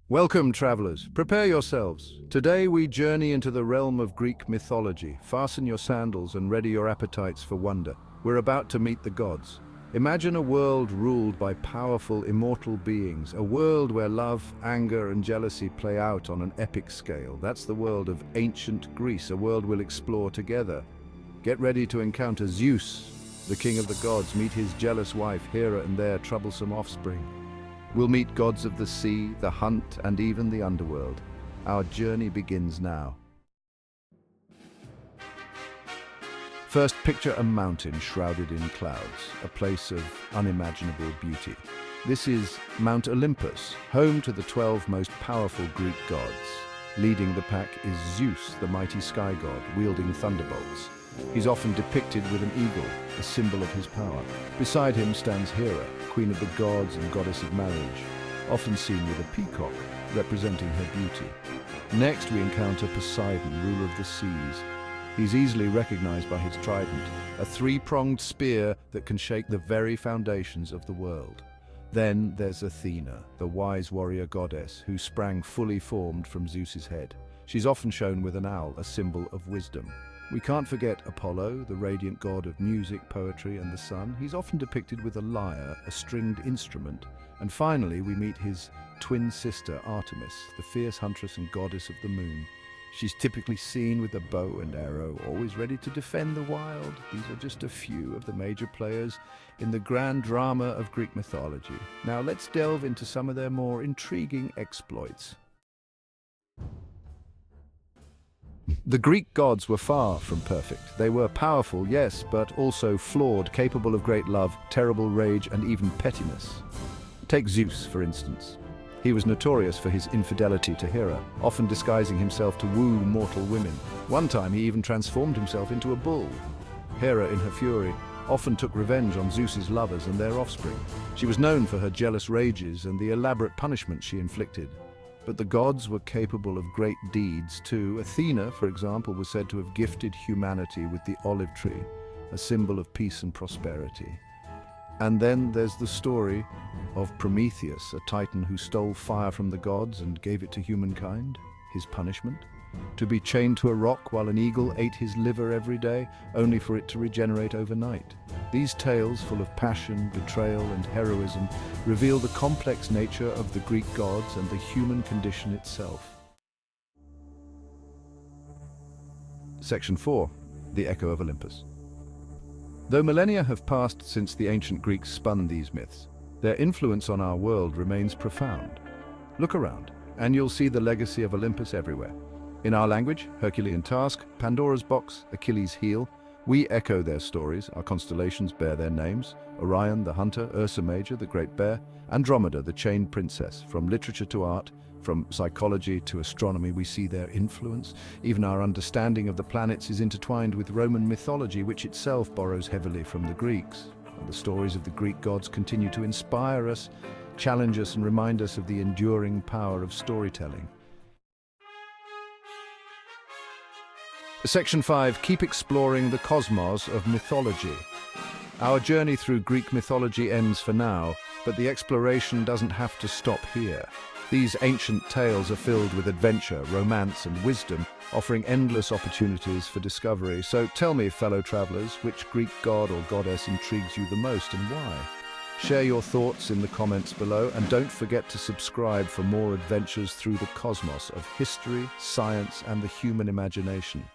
Welcome, travelers. Prepare yourselves. Today we journey into the realm of Greek mythology. Fasten your sandals and ready your appetites for wonder. We're about to meet the gods. Imagine a world ruled by powerful, immortal beings, a world where love, anger, and jealousy play out on an epic scale. That's the world of ancient Greece, a world we'll explore together. Get ready to encounter Zeus, the king of the gods, meet his jealous wife Hera and their troublesome offspring. We'll meet gods of the sea, the hunt, and even the underworld. Our journey begins now. First, picture a mountain shrouded in clouds, a place of unimaginable beauty. This is Mount Olympus, home to the 12 most powerful Greek gods. Leading the pack is Zeus, the mighty sky god, wielding thunderbolts. He's often depicted with an eagle, a symbol of his power. Beside him stands Hera, queen of the gods and goddess of marriage, often seen with a peacock, representing her beauty. Next we encounter Poseidon, ruler of the seas. He's easily recognized by his trident, a three-pronged spear that can shake the very foundations of the world. Then there's Athena, the wise warrior goddess, who sprang fully formed from Zeus's head. She's often shown with an owl, a symbol of wisdom. We can't forget Apollo, the radiant god of music, poetry, and the sun. He's often depicted with a lyre, a stringed instrument. And finally, we meet his twin sister, Artemis, the fierce huntress and goddess of the moon. She's typically seen with a bow and arrow, always ready to defend the wild. These are just a few of the major players in the grand drama of Greek mythology. Now let's delve into some of their more intriguing exploits. The Greek gods were far from perfect. They were powerful, yes, but also flawed, capable of great love, terrible rage, and even pettiness. Take Zeus, for instance. He was notorious for his infidelity to Hera, often disguising himself to woo mortal women. One time he even transformed himself into a bull. Hera, in her fury, often took revenge on Zeus's lovers and their offspring. She was known for her jealous rages and the elaborate punishments she inflicted. But the gods were capable of great deeds too. Athena, for example, was said to have gifted humanity with the olive tree, a symbol of peace and prosperity. And then there's the story of Prometheus, a titan who stole fire from the gods and gave it to humankind. His punishment? To be chained to a rock while an eagle ate his liver every day, only for it to regenerate overnight. These tales, full of passion, betrayal, and heroism, reveal the complex nature of the Greek gods and the human condition itself. Section 4. The Echo of Olympus. Though millennia have passed since the ancient Greeks spun these myths, their influence on our world remains profound. Look around, and you'll see the legacy of Olympus everywhere. In our language, Herculean task, Pandora's box, Achilles' heel, we echo their stories. Our constellations bear their names: Orion, the hunter; Ursa Major, the great bear; Andromeda, the chained princess. From literature to art, from psychology to astronomy, we see their influence. Even our understanding of the planets is intertwined with Roman mythology, which itself borrows heavily from the Greeks. And the stories of the Greek gods continue to inspire us, challenge us, and remind us of the enduring power of storytelling. Section 5. Keep exploring the cosmos of mythology. Our journey through Greek mythology ends for now, but the exploration doesn't have to stop here. These ancient tales are filled with adventure, romance, and wisdom, offering endless opportunities for discovery. So tell me, fellow travelers, which Greek god or goddess intrigues you the most and why? Share your thoughts in the comments below, and don't forget to subscribe for more adventures through the cosmos of history, science, and the human imagination.